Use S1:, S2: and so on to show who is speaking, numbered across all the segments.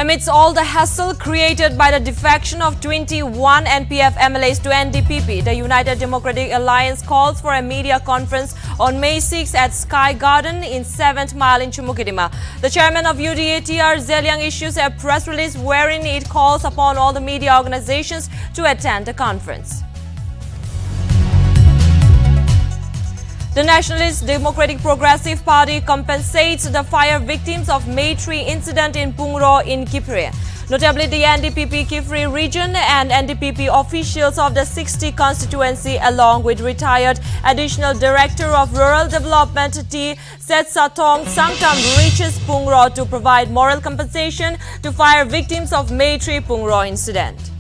S1: Amidst all the hassle created by the defection of 21 NPF MLAs to NDPP, the United Democratic Alliance calls for a media conference on May 6 at Sky Garden in 7th Mile in Chumukidima. The chairman of UDA-TR, Zeliang, issues a press release wherein it calls upon all the media organizations to attend the conference. The Nationalist Democratic Progressive Party compensates the fire victims of May 3 incident in Pungro in Kipre. Notably, the NDPP Kifri region and NDPP officials of the 60 constituency, along with retired Additional Director of Rural Development T. Setsatong Sangtam, reaches Pungro to provide moral compensation to fire victims of May 3 Pungro incident.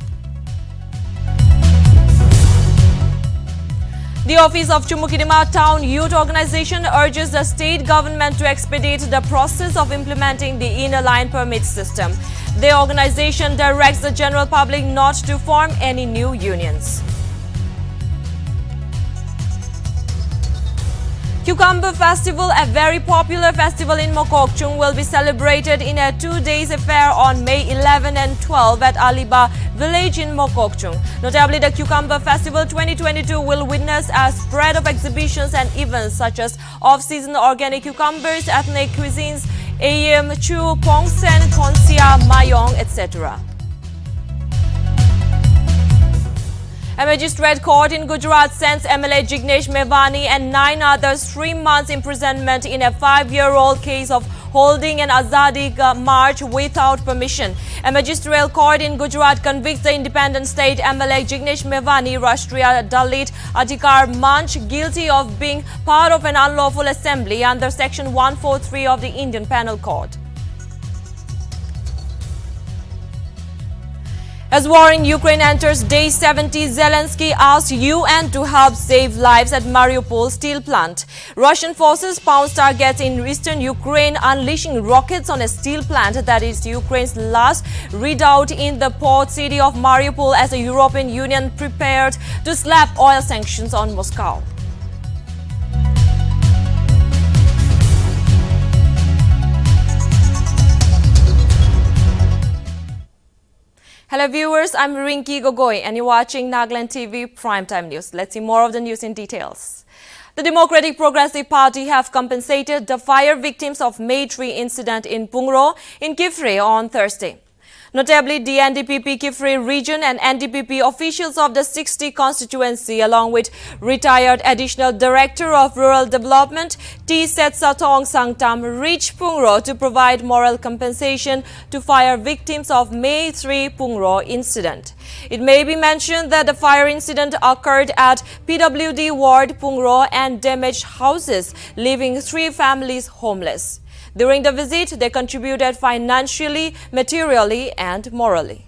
S1: The Office of Chumukidima Town Youth Organization urges the state government to expedite the process of implementing the inner line permit system. The organization directs the general public not to form any new unions. Cucumber Festival, a very popular festival in Mokokchung, will be celebrated in a 2-day affair on May 11 and 12 at Aliba village in Mokokchung. Notably, the Cucumber Festival 2022 will witness a spread of exhibitions and events such as off-season organic cucumbers, ethnic cuisines, AM, Chu, Pongsen, Konsia, Mayong, etc. A magistrate court in Gujarat sends MLA Jignesh Mevani and 9 others 3 months imprisonment in a 5-year-old case of holding an Azadi march without permission. A magistrate court in Gujarat convicts the independent state MLA Jignesh Mevani, Rashtriya Dalit Adhikar Manch, guilty of being part of an unlawful assembly under Section 143 of the Indian Penal Code. As war in Ukraine enters day 70, Zelensky asks UN to help save lives at Mariupol steel plant. Russian forces pounce targets in eastern Ukraine, unleashing rockets on a steel plant that is Ukraine's last redoubt in the port city of Mariupol as the European Union prepared to slap oil sanctions on Moscow. Hello viewers, I'm Rinki Gogoi and you're watching Nltv Primetime News. Let's see more of the news in details. The Democratic Progressive Party have compensated the fire victims of May 3 incident in Pungro in Kifre on Thursday. Notably, the NDPP Kifre region and NDPP officials of the 60 constituency, along with retired Additional Director of Rural Development T. Setsatong Sangtam, reached Pungro to provide moral compensation to fire victims of May 3 Pungro incident. It may be mentioned that the fire incident occurred at PWD Ward Pungro and damaged houses, leaving 3 families homeless. During the visit, they contributed financially, materially, and morally.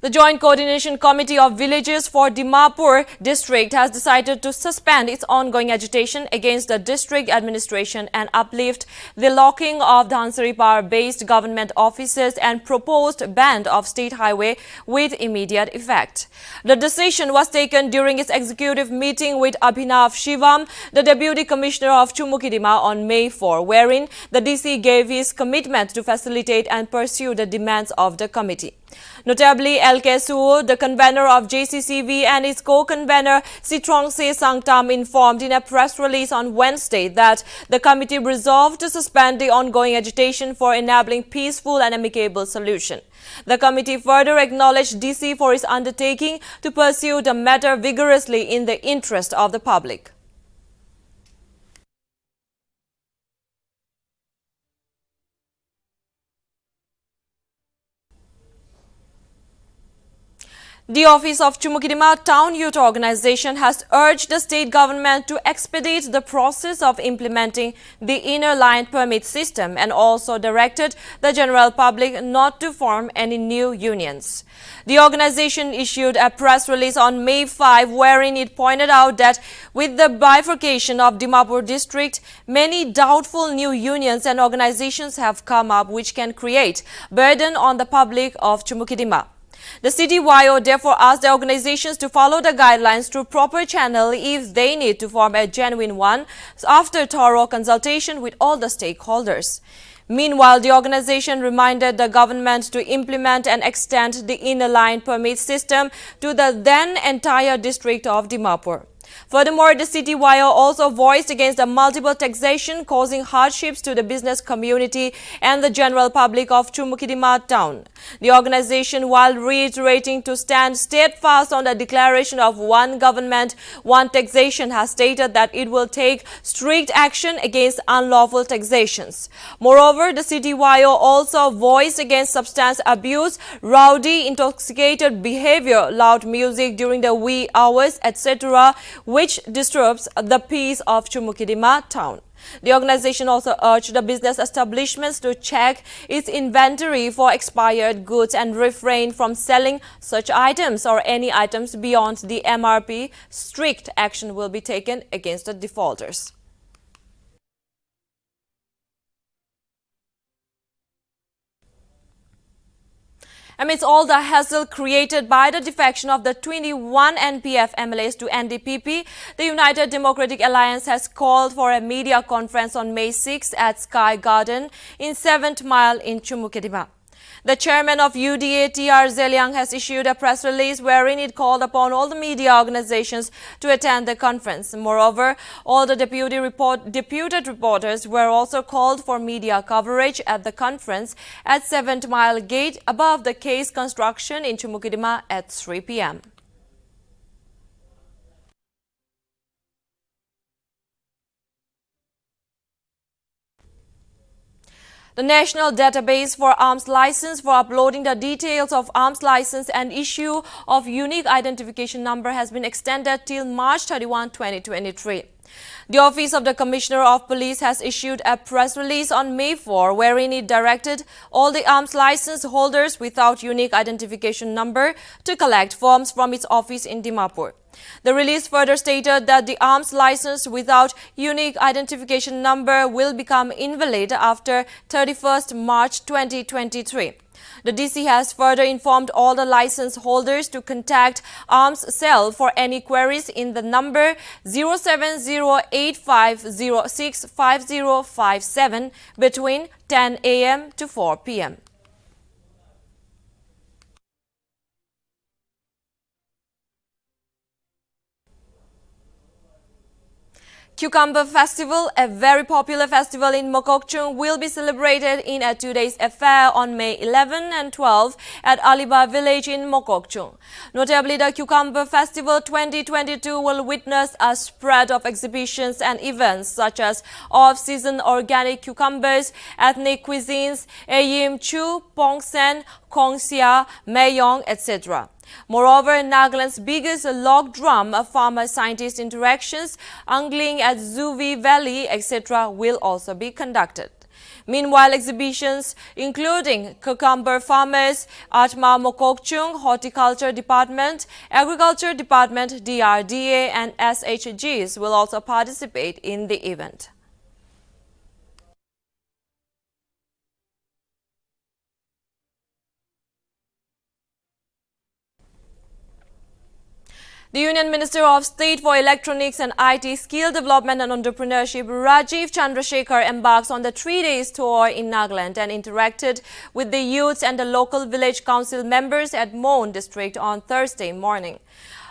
S1: The Joint Coordination Committee of Villages for Dimapur district has decided to suspend its ongoing agitation against the district administration and uplift the locking of the Dhansari Power-based government offices and proposed ban of state highway with immediate effect. The decision was taken during its executive meeting with Abhinav Shivam, the Deputy Commissioner of Chumukidima, on May 4, wherein the DC gave his commitment to facilitate and pursue the demands of the committee. Notably, L.K. Suo, the convener of JCCV, and his co-convener Sitrongse Sangtam informed in a press release on Wednesday that the committee resolved to suspend the ongoing agitation for enabling peaceful and amicable solution. The committee further acknowledged DC for its undertaking to pursue the matter vigorously in the interest of the public. The Office of Chumukidima Town Youth Organization has urged the state government to expedite the process of implementing the inner line permit system and also directed the general public not to form any new unions. The organization issued a press release on May 5 wherein it pointed out that with the bifurcation of Dimapur district, many doubtful new unions and organizations have come up which can create burden on the public of Chumukidima. The CTYO therefore asked the organizations to follow the guidelines through proper channel if they need to form a genuine one after thorough consultation with all the stakeholders. Meanwhile, the organization reminded the government to implement and extend the inner line permit system to the then entire district of Dimapur. Furthermore, the CTYO also voiced against the multiple taxation causing hardships to the business community and the general public of Chumukidima town. The organization, while reiterating to stand steadfast on the declaration of one government, one taxation, has stated that it will take strict action against unlawful taxations. Moreover, the CTYO also voiced against substance abuse, rowdy, intoxicated behavior, loud music during the wee hours, etc., which disturbs the peace of Chumukidima town. The organization also urged the business establishments to check its inventory for expired goods and refrain from selling such items or any items beyond the MRP. Strict action will be taken against the defaulters. Amidst all the hassle created by the defection of the 21 NPF MLAs to NDPP, the United Democratic Alliance has called for a media conference on May 6 at Sky Garden in 7th Mile in Chumukidima. The chairman of UDA, T.R. Zeliang, has issued a press release wherein it called upon all the media organizations to attend the conference. Moreover, all the deputed reporters were also called for media coverage at the conference at 7th Mile Gate above the case construction in Chumukidima at 3 p.m. The National Database for Arms License for uploading the details of arms license and issue of unique identification number has been extended till March 31, 2023. The Office of the Commissioner of Police has issued a press release on May 4 wherein it directed all the arms license holders without unique identification number to collect forms from its office in Dimapur. The release further stated that the arms license without unique identification number will become invalid after 31st March 2023. The DC has further informed all the license holders to contact Arms Cell for any queries in the number 07085065057 between 10 a.m. to 4 p.m. Cucumber Festival, a very popular festival in Mokokchung, will be celebrated in a 2-day affair on May 11 and 12 at Aliba village in Mokokchung. Notably, the Cucumber Festival 2022 will witness a spread of exhibitions and events such as off-season organic cucumbers, ethnic cuisines, Ayim Chu, Pongsen, Kongsia, Mayong, etc. Moreover, Nagaland's biggest log drum farmer-scientist interactions, angling at Zuvi Valley, etc. will also be conducted. Meanwhile, exhibitions including cucumber farmers, Atma Mokokchung, Horticulture Department, Agriculture Department, DRDA and SHGs will also participate in the event. The Union Minister of State for Electronics and IT Skill Development and Entrepreneurship, Rajiv Chandrasekhar, embarks on the 3-day tour in Nagaland and interacted with the youths and the local village council members at Mon district on Thursday morning.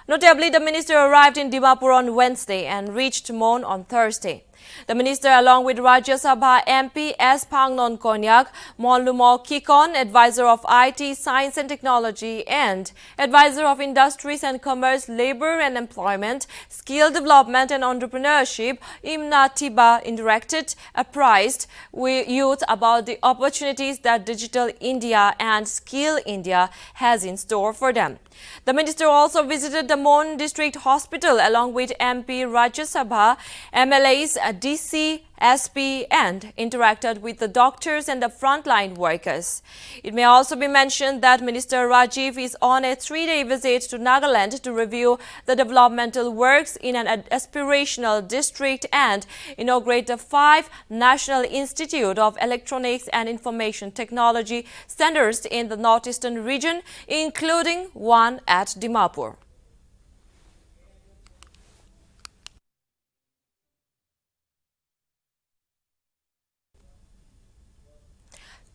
S1: Notably, the minister arrived in Dimapur on Wednesday and reached Mon on Thursday. The minister, along with Rajya Sabha MP S. Phangnon Konyak, Monlumo Kikon, advisor of IT, Science and Technology, and advisor of Industries and Commerce, Labor and Employment, Skill Development and Entrepreneurship, Nltv, interacted, apprised youth about the opportunities that Digital India and Skill India has in store for them. The minister also visited the Mon District Hospital along with MP Rajya Sabha, MLAs, DC, SP and interacted with the doctors and the frontline workers. It may also be mentioned that Minister Rajiv is on a 3-day visit to Nagaland to review the developmental works in an aspirational district and inaugurate the 5 National Institute of Electronics and Information Technology centers in the northeastern region, including one at Dimapur.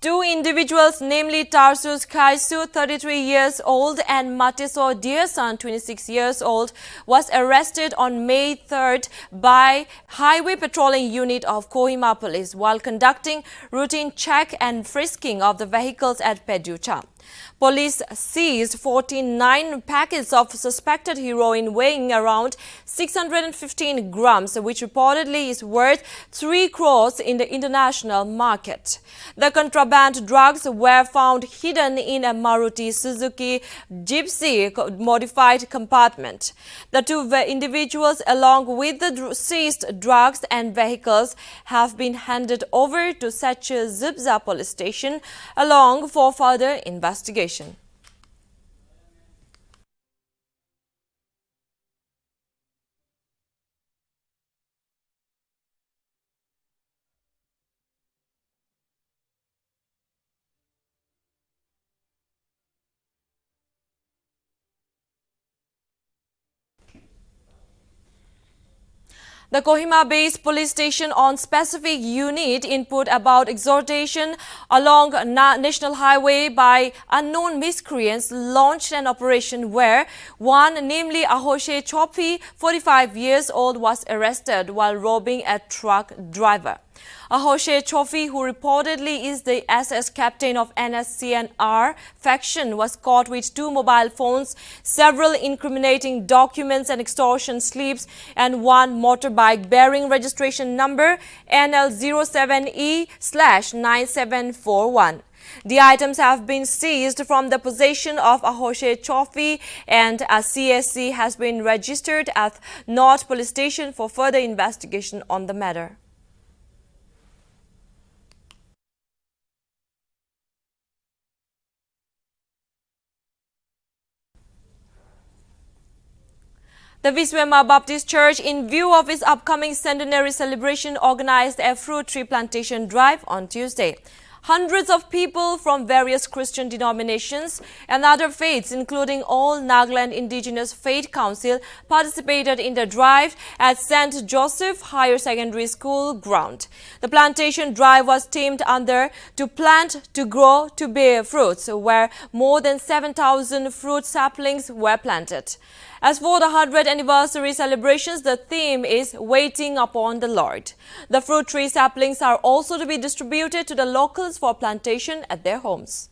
S1: 2 individuals, namely Tarsus Kaisu, 33 years old, and Matiso Dearson, 26 years old, was arrested on May 3rd by Highway Patrolling Unit of Kohima Police while conducting routine check and frisking of the vehicles at Peducha. Police seized 49 packets of suspected heroin weighing around 615 grams, which reportedly is worth 3 crores in the international market. The contraband drugs were found hidden in a Maruti Suzuki Gypsy modified compartment. The 2 individuals, along with the seized drugs and vehicles, have been handed over to Sacha Zibza police station along for further investigation. The Kohima-based police station on specific unit input about exhortation along National Highway by unknown miscreants launched an operation where one, namely Ahoshe Chopi, 45 years old, was arrested while robbing a truck driver. Ahoshe Chofi, who reportedly is the SS captain of NSCNR faction, was caught with 2 mobile phones, several incriminating documents and extortion slips, and 1 motorbike bearing registration number NL07E/9741. The items have been seized from the possession of Ahoshe Chofi, and a CSC has been registered at North Police Station for further investigation on the matter. The Viswema Baptist Church, in view of its upcoming centenary celebration, organized a fruit tree plantation drive on Tuesday. Hundreds of people from various Christian denominations and other faiths, including all Nagaland Indigenous Faith Council, participated in the drive at St. Joseph Higher Secondary School ground. The plantation drive was themed under "To Plant, to Grow, to Bear Fruits," where more than 7,000 fruit saplings were planted. As for the 100th anniversary celebrations, the theme is "Waiting Upon the Lord." The fruit tree saplings are also to be distributed to the locals for plantation at their homes.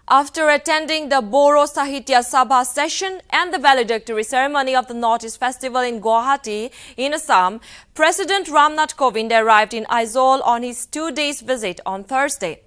S1: After attending the Boro Sahitya Sabha session and the valedictory ceremony of the Northeast Festival in Guwahati, in Assam, President Ramnath Kovind arrived in Aizawl on his 2-day visit on Thursday.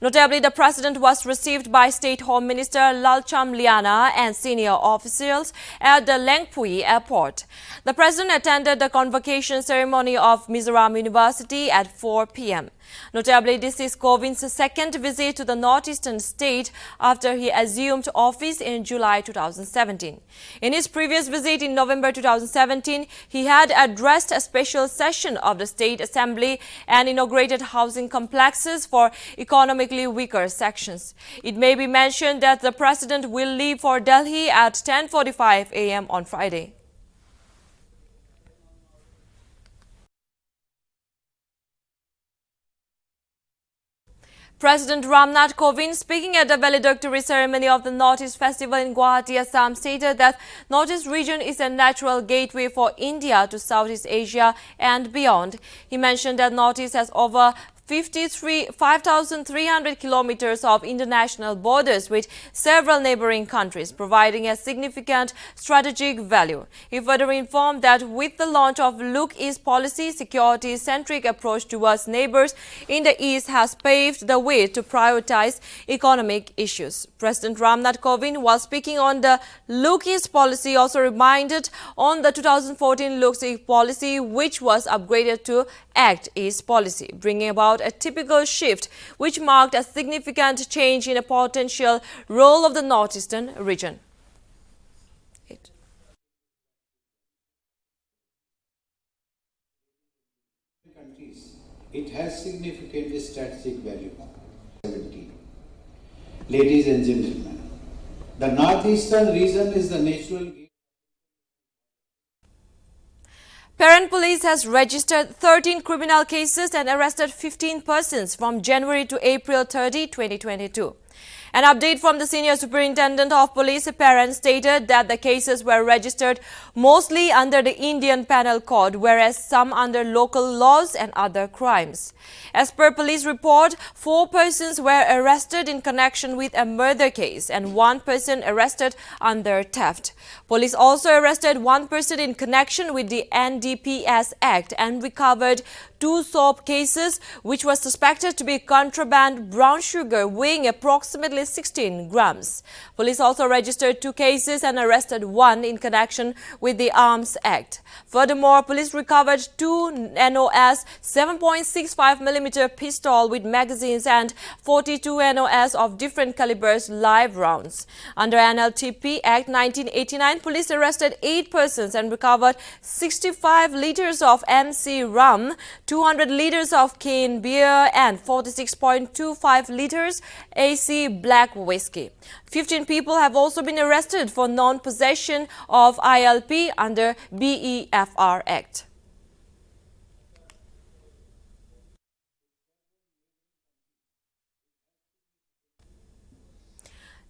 S1: Notably, the President was received by State Home Minister Lalcham Liana and senior officials at the Lengpui airport. The President attended the convocation ceremony of Mizoram University at 4 p.m. Notably, this is Kovind's 2nd visit to the northeastern state after he assumed office in July 2017. In his previous visit in November 2017, he had addressed a special session of the State Assembly and inaugurated housing complexes for economically weaker sections. It may be mentioned that the President will leave for Delhi at 10:45 a.m. on Friday. President Ramnath Kovind, speaking at the valedictory ceremony of the Northeast Festival in Guwahati, Assam, stated that Northeast region is a natural gateway for India to Southeast Asia and beyond. He mentioned that Northeast has over 5,300 kilometers of international borders with several neighboring countries, providing a significant strategic value. He further informed that with the launch of Look East policy, security-centric approach towards neighbors in the East has paved the way to prioritize economic issues. President Ramnath Kovind, while speaking on the Look East policy, also reminded on the 2014 Look East policy, which was upgraded to Act East policy, bringing about a typical shift which marked a significant change in the potential role of the northeastern region.
S2: It has significant strategic value. Ladies and gentlemen, the northeastern region is the natural.
S1: Parent Police has registered 13 criminal cases and arrested 15 persons from January to April 30, 2022. An update from the Senior Superintendent of Police, Parent, stated that the cases were registered mostly under the Indian Penal Code, whereas some under local laws and other crimes. As per police report, 4 persons were arrested in connection with a murder case and 1 person arrested under theft. Police also arrested 1 person in connection with the NDPS Act and recovered 2 soap cases which was suspected to be contraband brown sugar weighing approximately 16 grams. Police also registered 2 cases and arrested 1 in connection with the Arms Act. Furthermore, police recovered 2 NOS 7.65mm pistol with magazines and 42 NOS of different calibers live rounds. Under Nltv Act 1989, police arrested 8 persons and recovered 65 liters of MC rum, 200 liters of cane beer and 46.25 liters AC black whiskey. 15 people have also been arrested for non-possession of ILP under BEFR Act.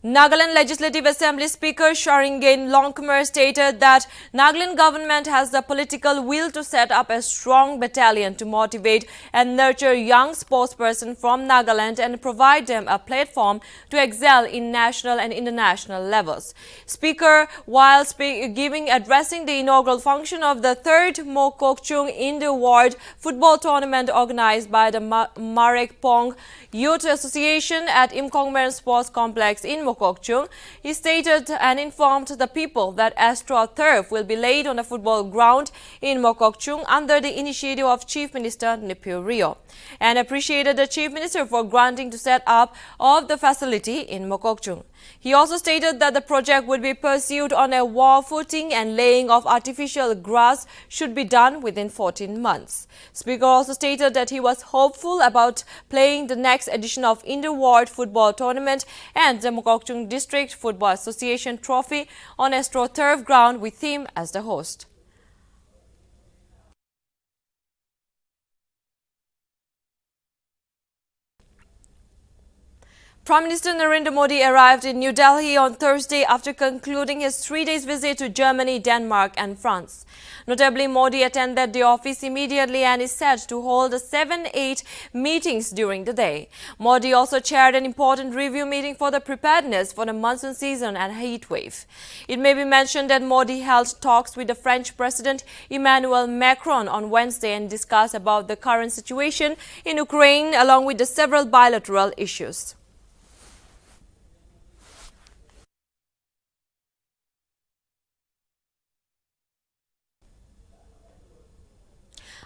S1: Nagaland Legislative Assembly Speaker Sharingain Longkumar stated that Nagaland government has the political will to set up a strong battalion to motivate and nurture young sportspersons from Nagaland and provide them a platform to excel in national and international levels. Speaker, while addressing the inaugural function of the 3rd Mokokchung Inter-Ward Football Tournament organized by the Marek Pong Youth Association at Imkongmen Sports Complex in Mokokchung, he stated and informed the people that AstroTurf will be laid on a football ground in Mokokchung under the initiative of Chief Minister Nipu Rio, and appreciated the Chief Minister for granting to set up of the facility in Mokokchung. He also stated that the project would be pursued on a war footing and laying of artificial grass should be done within 14 months. Speaker also stated that he was hopeful about playing the next edition of Inter-Ward Football Tournament and the Mokokchung District Football Association Trophy on AstroTurf ground with him as the host. Prime Minister Narendra Modi arrived in New Delhi on Thursday after concluding his 3-day visit to Germany, Denmark and France. Notably, Modi attended the office immediately and is set to hold 7-8 meetings during the day. Modi also chaired an important review meeting for the preparedness for the monsoon season and heat wave. It may be mentioned that Modi held talks with the French President Emmanuel Macron on Wednesday and discussed about the current situation in Ukraine along with the several bilateral issues.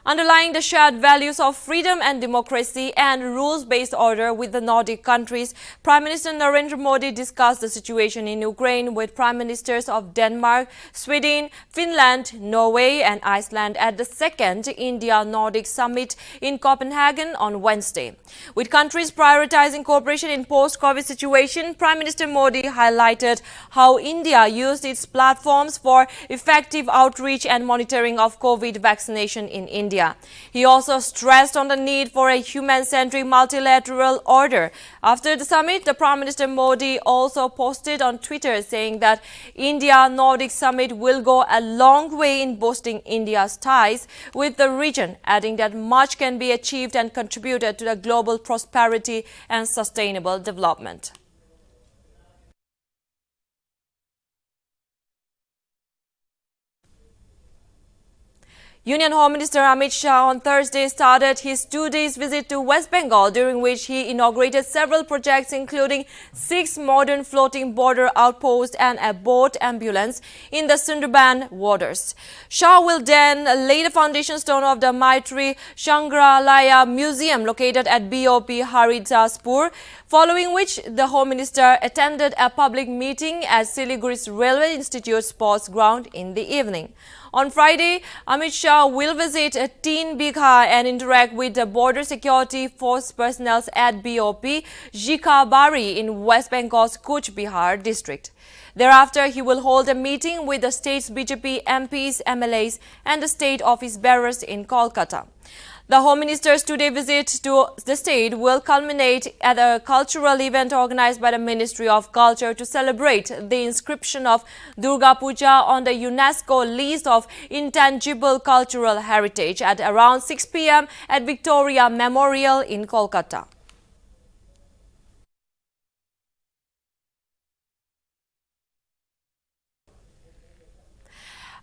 S1: Underlying the shared values of freedom and democracy and rules-based order with the Nordic countries, Prime Minister Narendra Modi discussed the situation in Ukraine with Prime Ministers of Denmark, Sweden, Finland, Norway and Iceland at the 2nd India-Nordic Summit in Copenhagen on Wednesday. With countries prioritizing cooperation in post-COVID situation, Prime Minister Modi highlighted how India used its platforms for effective outreach and monitoring of COVID vaccination in India. India. He also stressed on the need for a human-centric multilateral order. After the summit, the Prime Minister Modi also posted on Twitter saying that India-Nordic Summit will go a long way in boosting India's ties with the region, adding that much can be achieved and contributed to the global prosperity and sustainable development. Union Home Minister Amit Shah on Thursday started his 2-day visit to West Bengal, during which he inaugurated several projects including 6 modern floating border outposts and a boat ambulance in the Sundarban waters. Shah will then lay the foundation stone of the Maitri Sangrahalaya Museum located at BOP Haridaspur, following which the Home Minister attended a public meeting at Siliguri's Railway Institute sports ground in the evening. On Friday, Amit Shah will visit Teen Bigha and interact with the Border Security Force personnel at BOP Jikabari in West Bengal's Kuch Bihar district. Thereafter, he will hold a meeting with the state's BJP MPs, MLAs and the state office bearers in Kolkata. The Home Minister's 2-day visit to the state will culminate at a cultural event organized by the Ministry of Culture to celebrate the inscription of Durga Puja on the UNESCO list of intangible cultural heritage at around 6 p.m. at Victoria Memorial in Kolkata.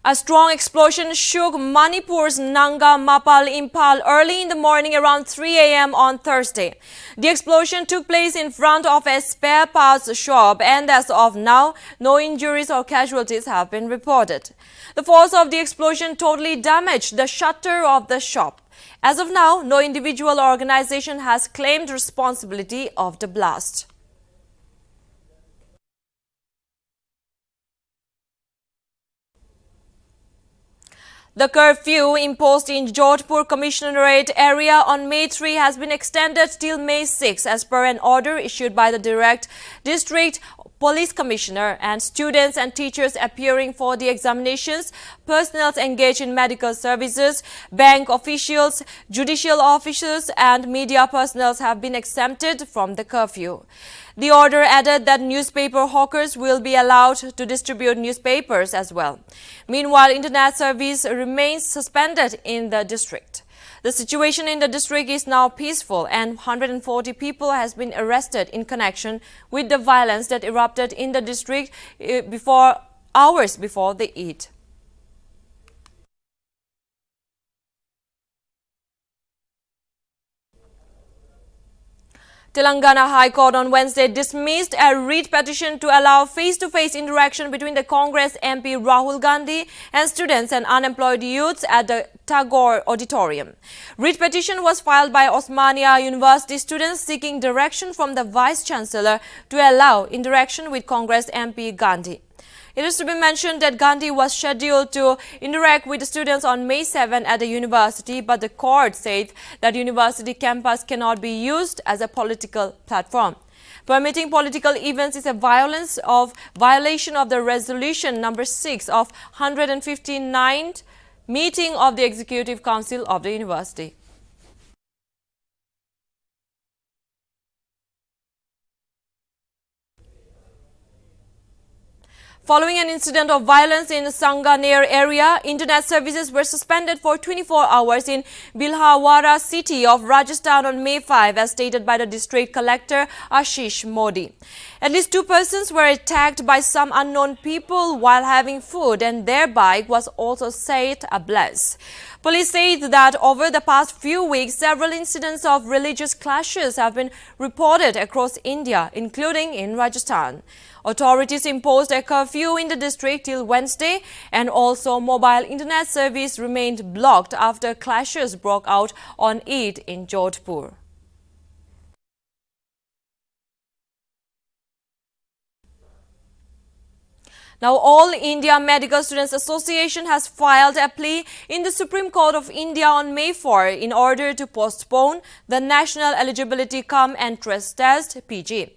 S1: A strong explosion shook Manipur's Nanga Mapal Impal early in the morning around 3 a.m. on Thursday. The explosion took place in front of a spare parts shop, and as of now, no injuries or casualties have been reported. The force of the explosion totally damaged the shutter of the shop. As of now, no individual or organization has claimed responsibility of the blast. The curfew imposed in Jodhpur Commissionerate area on May 3 has been extended till May 6 as per an order issued by the District Police Commissioner, and students and teachers appearing for the examinations, personnel engaged in medical services, bank officials, judicial officers and media personnel have been exempted from the curfew. The order added that newspaper hawkers will be allowed to distribute newspapers as well. Meanwhile, internet service remains suspended in the district. The situation in the district is now peaceful, and 140 people has been arrested in connection with the violence that erupted in the district hours before the Eid. Telangana High Court on Wednesday dismissed a writ petition to allow face-to-face interaction between the Congress MP Rahul Gandhi and students and unemployed youths at the Tagore Auditorium. Writ petition was filed by Osmania University students seeking direction from the Vice-Chancellor to allow interaction with Congress MP Gandhi. It is to be mentioned that Gandhi was scheduled to interact with the students on May 7 at the university, but the court said that university campus cannot be used as a political platform. Permitting political events is a violation of the resolution number 6 of 159th meeting of the Executive Council of the university. Following an incident of violence in Sanganer area, internet services were suspended for 24 hours in Bilhawara city of Rajasthan on May 5, as stated by the district collector Ashish Modi. At least 2 persons were attacked by some unknown people while having food, and their bike was also set ablaze. Police say that over the past few weeks, several incidents of religious clashes have been reported across India, including in Rajasthan. Authorities imposed a curfew in the district till Wednesday, and also mobile internet service remained blocked after clashes broke out on Eid in Jodhpur. Now, All India Medical Students Association has filed a plea in the Supreme Court of India on May 4 in order to postpone the National Eligibility Cum Entrance Test (PG).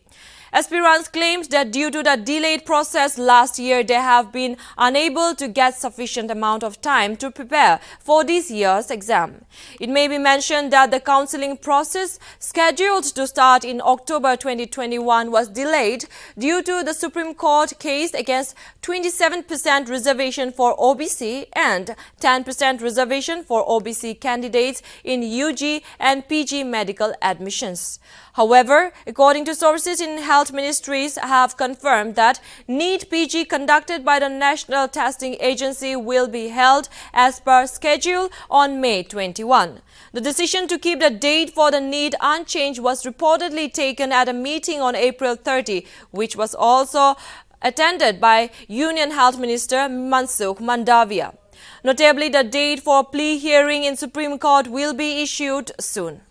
S1: Aspirants claimed that due to the delayed process last year, they have been unable to get sufficient amount of time to prepare for this year's exam. It may be mentioned that the counselling process scheduled to start in October 2021 was delayed due to the Supreme Court case against 27% reservation for OBC and 10% reservation for OBC candidates in UG and PG medical admissions. However, according to sources in health ministries have confirmed that NEET PG conducted by the National Testing Agency will be held as per schedule on May 21. The decision to keep the date for the NEET unchanged was reportedly taken at a meeting on April 30, which was also attended by Union Health Minister Mansukh Mandavia. Notably, the date for plea hearing in Supreme Court will be issued soon.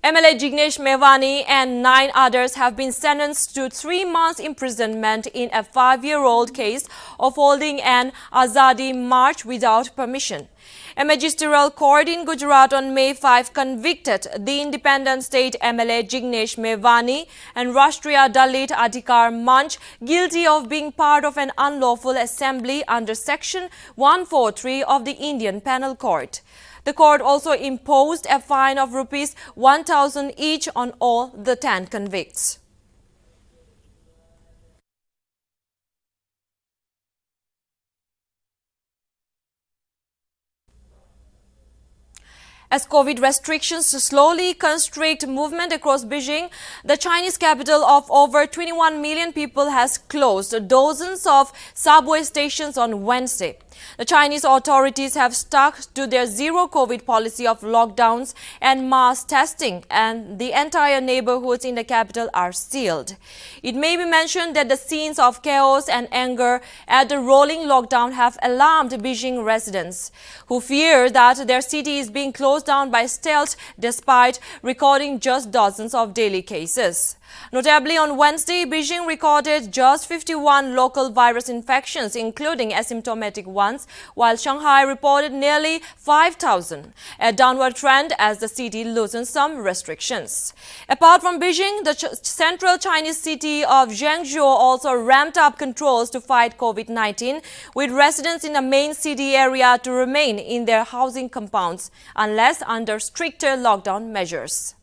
S1: MLA Jignesh Mevani and 9 others have been sentenced to 3 months imprisonment in a 5-year-old case of holding an Azadi march without permission. A magisterial court in Gujarat on May 5 convicted the independent state MLA Jignesh Mevani and Rashtriya Dalit Adhikar Manch guilty of being part of an unlawful assembly under Section 143 of the Indian Penal Code. The court also imposed a fine of Rs 1,000 each on all the 10 convicts. As COVID restrictions slowly constrict movement across Beijing, the Chinese capital of over 21 million people has closed dozens of subway stations on Wednesday. The Chinese authorities have stuck to their zero-COVID policy of lockdowns and mass testing, and the entire neighborhoods in the capital are sealed. It may be mentioned that the scenes of chaos and anger at the rolling lockdown have alarmed Beijing residents, who fear that their city is being closed down by stealth despite recording just dozens of daily cases. Notably, on Wednesday, Beijing recorded just 51 local virus infections, including asymptomatic ones, while Shanghai reported nearly 5,000, a downward trend as the city loosened some restrictions. Apart from Beijing, the central Chinese city of Zhengzhou also ramped up controls to fight COVID-19, with residents in the main city area to remain in their housing compounds unless under stricter lockdown measures.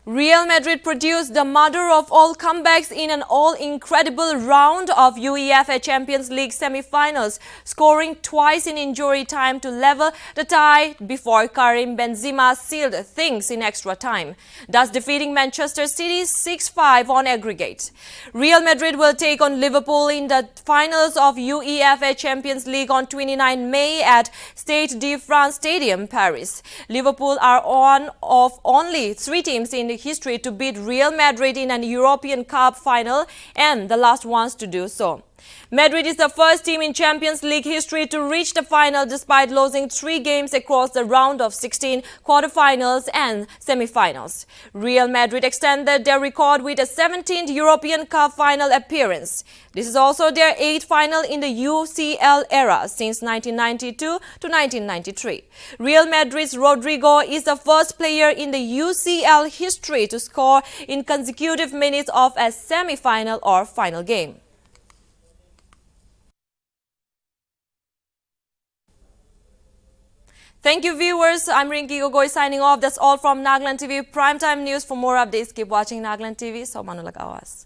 S1: Real Madrid produced the mother of all comebacks in an all-incredible round of UEFA Champions League semi-finals, scoring twice in injury time to level the tie before Karim Benzema sealed things in extra time, thus defeating Manchester City 6-5 on aggregate. Real Madrid will take on Liverpool in the finals of UEFA Champions League on 29 May at Stade de France Stadium, Paris. Liverpool are one of only 3 teams in history to beat Real Madrid in an European Cup final and the last ones to do so. Madrid is the first team in Champions League history to reach the final despite losing 3 games across the round of 16 quarterfinals and semi-finals. Real Madrid extended their record with a 17th European Cup final appearance. This is also their 8th final in the UCL era since 1992 to 1993. Real Madrid's Rodrigo is the first player in the UCL history to score in consecutive minutes of a semi-final or final game. Thank you, viewers. I'm Rinki Gogoi signing off. That's all from Nltv Primetime News. For more updates, keep watching Nltv. So, manulak awas.